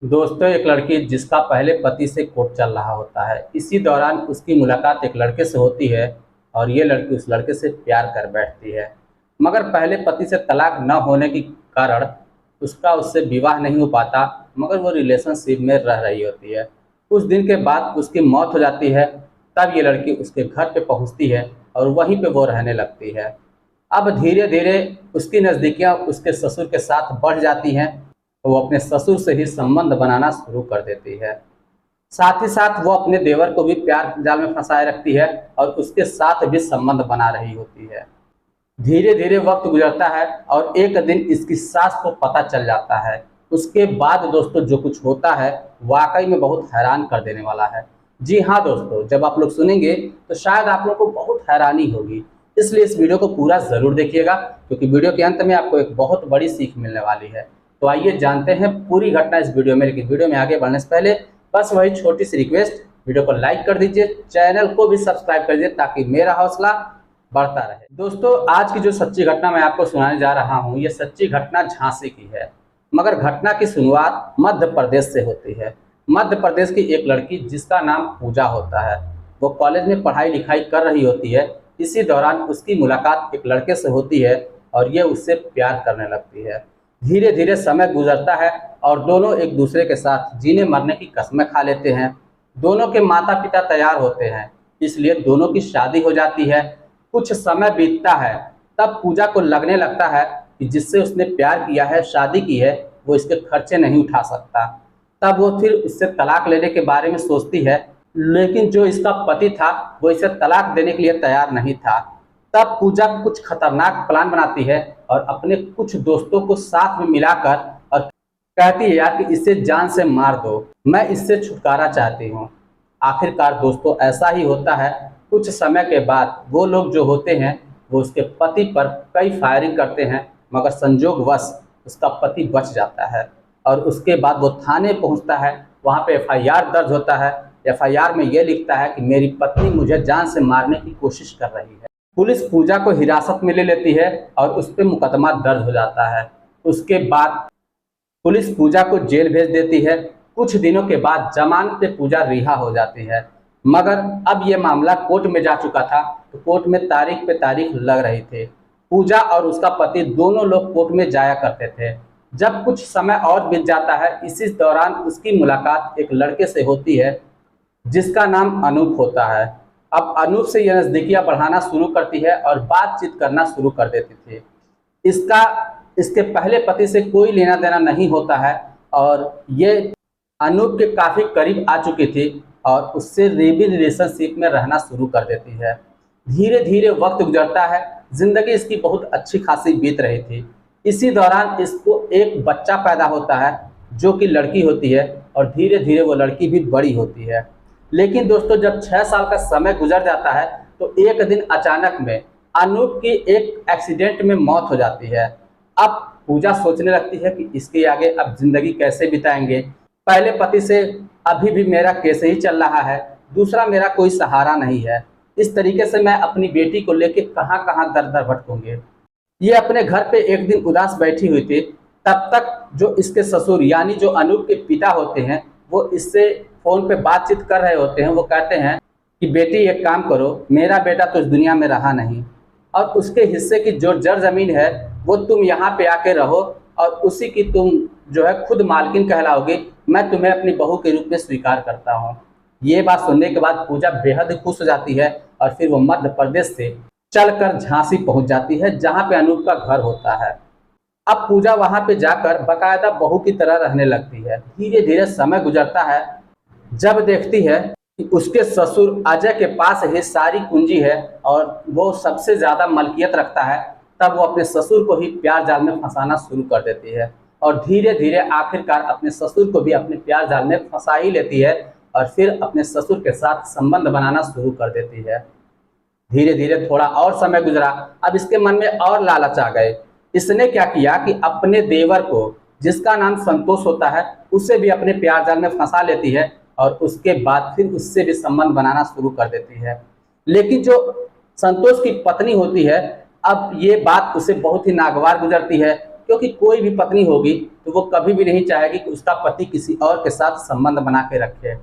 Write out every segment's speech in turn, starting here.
दोस्तों, एक लड़की जिसका पहले पति से कोर्ट चल रहा होता है, इसी दौरान उसकी मुलाकात एक लड़के से होती है और ये लड़की उस लड़के से प्यार कर बैठती है। मगर पहले पति से तलाक न होने के कारण उसका उससे विवाह नहीं हो पाता, मगर वो रिलेशनशिप में रह रही होती है। कुछ दिन के बाद उसकी मौत हो जाती है। तब ये लड़की उसके घर पे पहुंचती है और वहीं पे वो रहने लगती है। अब धीरे धीरे उसकी नज़दीकियाँ उसके ससुर के साथ बढ़ जाती हैं। वो अपने ससुर से ही संबंध बनाना शुरू कर देती है। साथ ही साथ वो अपने देवर को भी प्यार जाल में फंसाए रखती है और उसके साथ भी संबंध बना रही होती है। धीरे धीरे वक्त गुजरता है और एक दिन इसकी सास को पता चल जाता है। उसके बाद दोस्तों जो कुछ होता है वाकई में बहुत हैरान कर देने वाला है। जी हाँ दोस्तों, जब आप लोग सुनेंगे तो शायद आप लोग को बहुत हैरानी होगी। इसलिए इस वीडियो को पूरा ज़रूर देखिएगा, क्योंकि वीडियो के अंत में आपको एक बहुत बड़ी सीख मिलने वाली है। तो आइए जानते हैं पूरी घटना इस वीडियो में। लेकिन वीडियो में आगे बढ़ने से पहले बस वही छोटी सी रिक्वेस्ट, वीडियो को लाइक कर दीजिए, चैनल को भी सब्सक्राइब कर दीजिए ताकि मेरा हौसला बढ़ता रहे। दोस्तों, आज की जो सच्ची घटना मैं आपको सुनाने जा रहा हूँ, ये सच्ची घटना झांसी की है। मगर घटना की शुरुआत मध्य प्रदेश से होती है। मध्य प्रदेश की एक लड़की जिसका नाम पूजा होता है, वो कॉलेज में पढ़ाई लिखाई कर रही होती है। इसी दौरान उसकी मुलाकात एक लड़के से होती है और ये उससे प्यार करने लगती है। धीरे धीरे समय गुजरता है और दोनों एक दूसरे के साथ जीने मरने की कस्में खा लेते हैं। दोनों के माता पिता तैयार होते हैं, इसलिए दोनों की शादी हो जाती है। कुछ समय बीतता है, तब पूजा को लगने लगता है कि जिससे उसने प्यार किया है, शादी की है, वो इसके खर्चे नहीं उठा सकता। तब वो फिर उससे तलाक लेने के बारे में सोचती है, लेकिन जो इसका पति था वो इसे तलाक देने के लिए तैयार नहीं था। तब पूजा कुछ खतरनाक प्लान बनाती है और अपने कुछ दोस्तों को साथ में मिलाकर और कहती है यार कि इसे जान से मार दो, मैं इससे छुटकारा चाहती हूँ। आखिरकार दोस्तों ऐसा ही होता है। कुछ समय के बाद वो लोग जो होते हैं वो उसके पति पर कई फायरिंग करते हैं, मगर संजोगवश उसका पति बच जाता है। और उसके बाद वो थाने पहुंचता है, वहां पे एफआईआर दर्ज होता है। एफआईआर में ये लिखता है कि मेरी पत्नी मुझे जान से मारने की कोशिश कर रही है। पुलिस पूजा को हिरासत में ले लेती है और उस पर मुकदमा दर्ज हो जाता है। उसके बाद पुलिस पूजा को जेल भेज देती है। कुछ दिनों के बाद जमानत पे पूजा रिहा हो जाती है। मगर अब ये मामला कोर्ट में जा चुका था, तो कोर्ट में तारीख पे तारीख लग रही थी। पूजा और उसका पति दोनों लोग कोर्ट में जाया करते थे। जब कुछ समय और बीत जाता है, इसी दौरान उसकी मुलाकात एक लड़के से होती है जिसका नाम अनूप होता है। अब अनूप से यह नज़दीकियाँ बढ़ाना शुरू करती है और बातचीत करना शुरू कर देती थी। इसका इसके पहले पति से कोई लेना देना नहीं होता है और ये अनूप के काफ़ी करीब आ चुकी थी और उससे लिव-इन रिलेशनशिप में रहना शुरू कर देती है। धीरे धीरे वक्त गुजरता है, ज़िंदगी इसकी बहुत अच्छी खासी बीत रही थी। इसी दौरान इसको एक बच्चा पैदा होता है जो कि लड़की होती है और धीरे धीरे वो लड़की भी बड़ी होती है। लेकिन दोस्तों जब 6 साल का समय गुजर जाता है तो एक दिन अचानक में अनूप की एक एक्सीडेंट में मौत हो जाती है। अब पूजा सोचने लगती है कि इसके आगे अब जिंदगी कैसे बिताएंगे। पहले पति से अभी भी मेरा कैसे ही चल रहा है, दूसरा मेरा कोई सहारा नहीं है। इस तरीके से मैं अपनी बेटी को लेके कहाँ कहाँ दर दर भटकूंगे। ये अपने घर पे एक दिन उदास बैठी हुई थी। तब तक जो इसके ससुर यानी जो अनूप के पिता होते हैं वो इससे फ़ोन पे बातचीत कर रहे होते हैं। वो कहते हैं कि बेटी एक काम करो, मेरा बेटा तो इस दुनिया में रहा नहीं और उसके हिस्से की जो जर ज़मीन है वो तुम यहाँ पे आके रहो और उसी की तुम जो है खुद मालकिन कहलाओगे। मैं तुम्हें अपनी बहू के रूप में स्वीकार करता हूँ। ये बात सुनने के बाद पूजा बेहद खुश हो जाती है और फिर वो मध्य प्रदेश से चलकर झांसी पहुँच जाती है जहाँ पे अनूप का घर होता है। अब पूजा वहाँ पे जाकर बाकायदा बहू की तरह रहने लगती है। धीरे धीरे समय गुजरता है, जब देखती है कि उसके ससुर अजय के पास ही सारी कुंजी है और वो सबसे ज़्यादा मलकियत रखता है, तब वो अपने ससुर को ही प्यार जाल में फंसाना शुरू कर देती है और धीरे धीरे आखिरकार अपने ससुर को भी अपने प्यार जाल में फंसा ही लेती है और फिर अपने ससुर के साथ संबंध बनाना शुरू कर देती है। धीरे धीरे थोड़ा और समय गुजरा, अब इसके मन में और लालच आ गए। इसने क्या किया कि अपने देवर को, जिसका नाम संतोष होता है, उसे भी अपने प्यार जाल में फंसा लेती है और उसके बाद फिर उससे भी संबंध बनाना शुरू कर देती है। लेकिन जो संतोष की पत्नी होती है, अब ये बात उसे बहुत ही नागवार गुजरती है, क्योंकि कोई भी पत्नी होगी तो वो कभी भी नहीं चाहेगी कि उसका पति किसी और के साथ संबंध बना के रखे,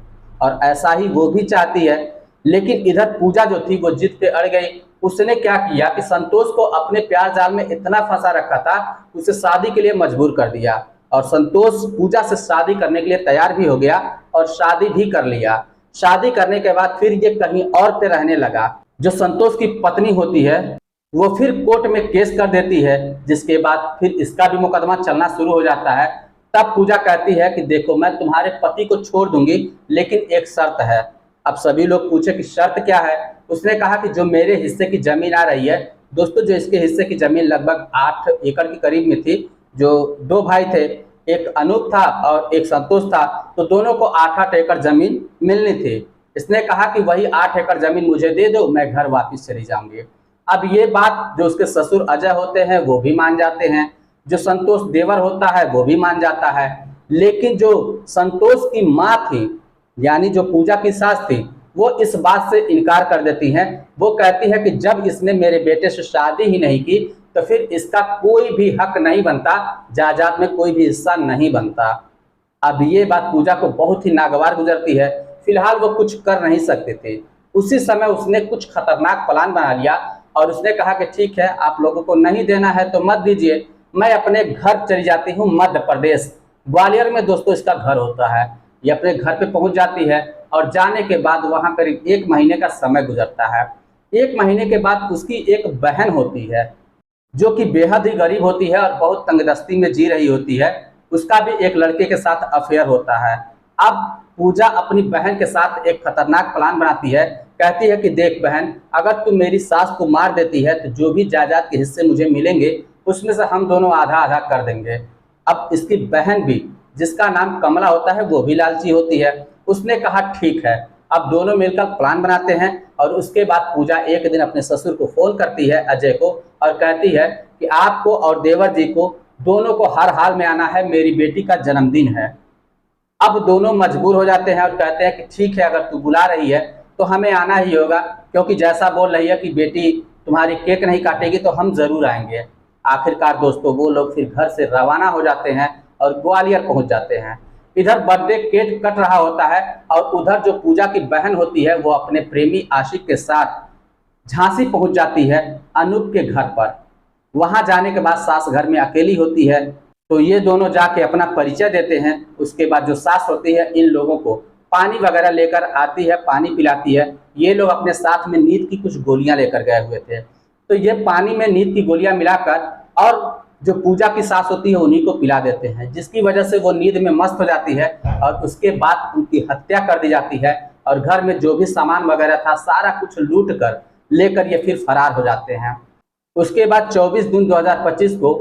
और ऐसा ही वो भी चाहती है। लेकिन इधर पूजा जो थी वो जिद पे अड़ गई। उसने क्या किया कि संतोष को अपने प्यार जाल में इतना फंसा रखा था, उसे शादी के लिए मजबूर कर दिया, और संतोष पूजा से शादी करने के लिए तैयार भी हो गया और शादी भी कर लिया। शादी करने के बाद फिर ये कहीं और पे रहने लगा। जो संतोष की पत्नी होती है वो फिर कोर्ट में केस कर देती है, जिसके बाद फिर इसका भी मुकदमा चलना शुरू हो जाता है। तब पूजा कहती है कि देखो, मैं तुम्हारे पति को छोड़ दूंगी, लेकिन एक शर्त है। अब सभी लोग पूछे कि शर्त क्या है। उसने कहा कि जो मेरे हिस्से की जमीन आ रही है, दोस्तों जो इसके हिस्से की जमीन लगभग 8 एकड़ के करीब में थी, जो दो भाई थे, एक अनूप था और एक संतोष था, तो दोनों को 8-8 एकड़ जमीन मिलनी थी। इसने कहा कि वही 8 एकड़ जमीन मुझे दे दो, मैं घर वापस चली जाऊंगी। अब ये बात जो उसके ससुर अजय होते हैं वो भी मान जाते हैं, जो संतोष देवर होता है वो भी मान जाता है। लेकिन जो संतोष की माँ थी, यानी जो पूजा की सास थी, वो इस बात से इनकार कर देती हैं। वो कहती है कि जब इसने मेरे बेटे से शादी ही नहीं की तो फिर इसका कोई भी हक नहीं बनता, जायदाद में कोई भी हिस्सा नहीं बनता। अब ये बात पूजा को बहुत ही नागवार गुजरती है। फिलहाल वो कुछ कर नहीं सकते थे। उसी समय उसने कुछ खतरनाक प्लान बना लिया और उसने कहा कि ठीक है, आप लोगों को नहीं देना है तो मत दीजिए, मैं अपने घर चली जाती हूँ मध्य प्रदेश। ग्वालियर में दोस्तों इसका घर होता है। ये अपने घर पे पहुंच जाती है और जाने के बाद वहां करीब 1 महीने का समय गुजरता है। 1 महीने के बाद उसकी एक बहन होती है जो कि बेहद ही गरीब होती है और बहुत तंगदस्ती में जी रही होती है। उसका भी एक लड़के के साथ अफेयर होता है। अब पूजा अपनी बहन के साथ एक खतरनाक प्लान बनाती है। कहती है कि देख बहन, अगर तू मेरी सास को मार देती है तो जो भी जायदाद के हिस्से मुझे मिलेंगे उसमें से हम दोनों आधा आधा कर देंगे। अब इसकी बहन भी, जिसका नाम कमला होता है, वो भी लालची होती है। उसने कहा ठीक है। अब दोनों मिलकर प्लान बनाते हैं और उसके बाद पूजा एक दिन अपने ससुर को फोन करती है, अजय को, और कहती है कि आपको और देवर जी को दोनों को हर हाल में आना है, मेरी बेटी का जन्मदिन है। अब दोनों मजबूर हो जाते हैं और कहते हैं कि ठीक है, अगर तू बुला रही है तो हमें आना ही होगा, क्योंकि जैसा बोल रही है कि बेटी तुम्हारी केक नहीं काटेगी तो हम जरूर आएंगे। आखिरकार दोस्तों वो लोग फिर घर से रवाना हो जाते हैं और ग्वालियर पहुंच जाते हैं। इधर बर्थडे केक कट रहा होता है और उधर जो पूजा की बहन होती है वो अपने प्रेमी आशिक के साथ झांसी पहुंच जाती है, अनूप के घर पर। वहां जाने के बाद सास घर में अकेली होती है, तो ये दोनों जाके अपना परिचय देते हैं। उसके बाद जो सास होती है इन लोगों को पानी वगैरह लेकर आती है, पानी पिलाती है। ये लोग अपने साथ में नींद की कुछ गोलियां लेकर गए हुए थे, तो ये पानी में नींद की गोलियां मिलाकर और जो पूजा की सास होती है उन्हीं को पिला देते हैं, जिसकी वजह से वो नींद में मस्त हो जाती है और उसके बाद उनकी हत्या कर दी जाती है और घर में जो भी सामान वगैरह था सारा कुछ लूट कर लेकर ये फिर फरार हो जाते हैं। उसके बाद 24 जून 2025 को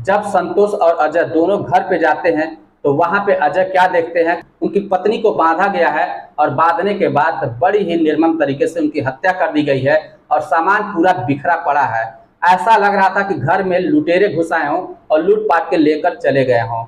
जब संतोष और अजय दोनों घर पे जाते हैं तो वहां पे अजय क्या देखते हैं, उनकी पत्नी को बांधा गया है और बांधने के बाद बड़ी ही निर्मम तरीके से उनकी हत्या कर दी गई है और सामान पूरा बिखरा पड़ा है। ऐसा लग रहा था कि घर में लुटेरे घुस आए हों और लूटपाट के लेकर चले गए हों।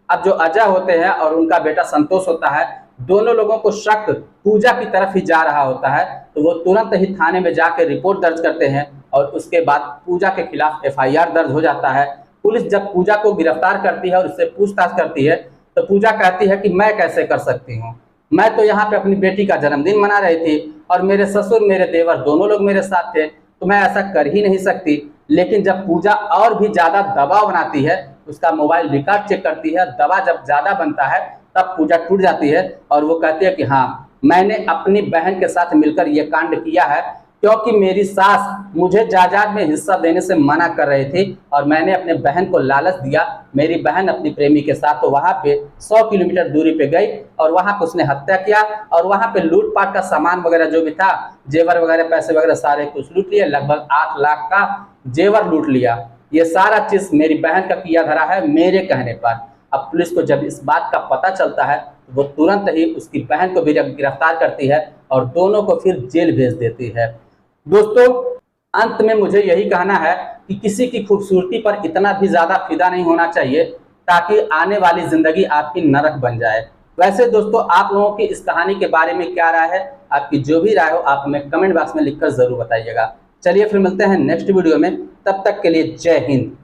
अब जो अजय होते हैं और उनका बेटा संतोष होता है, दोनों लोगों को शक पूजा की तरफ ही जा रहा होता है, तो वो तुरंत ही थाने में जाकर रिपोर्ट दर्ज करते हैं और उसके बाद पूजा के खिलाफ FIR दर्ज हो जाता है। पुलिस जब पूजा को गिरफ्तार करती है और उससे पूछताछ करती है तो पूजा कहती है कि मैं कैसे कर सकती हूँ, मैं तो यहाँ पे अपनी बेटी का जन्मदिन मना रही थी और मेरे ससुर मेरे देवर दोनों लोग मेरे साथ थे, तो मैं ऐसा कर ही नहीं सकती। लेकिन जब पूजा और भी ज़्यादा दबाव बनाती है, उसका मोबाइल रिकॉर्ड चेक करती है, दबाव जब ज़्यादा बनता है तब पूजा टूट जाती है और वो कहती है कि हाँ, मैंने अपनी बहन के साथ मिलकर ये कांड किया है, क्योंकि मेरी सास मुझे जायदाद में हिस्सा देने से मना कर रही थी और मैंने अपने बहन को लालच दिया। मेरी बहन अपनी प्रेमी के साथ तो वहाँ पे 100 किलोमीटर दूरी पे गई और वहाँ पे उसने हत्या किया और वहाँ पे लूटपाट का सामान वगैरह जो भी था, जेवर वगैरह पैसे वगैरह सारे कुछ लूट लिए। लगभग 8 लाख का जेवर लूट लिया। ये सारा चीज मेरी बहन का किया धरा है मेरे कहने पर। अब पुलिस को जब इस बात का पता चलता है वो तुरंत ही उसकी बहन को भी गिरफ्तार करती है और दोनों को फिर जेल भेज देती है। दोस्तों अंत में मुझे यही कहना है कि किसी की खूबसूरती पर इतना भी ज्यादा फिदा नहीं होना चाहिए ताकि आने वाली जिंदगी आपकी नरक बन जाए। वैसे दोस्तों आप लोगों की इस कहानी के बारे में क्या राय है, आपकी जो भी राय हो आप हमें कमेंट बॉक्स में लिखकर जरूर बताइएगा। चलिए फिर मिलते हैं नेक्स्ट वीडियो में, तब तक के लिए जय हिंद।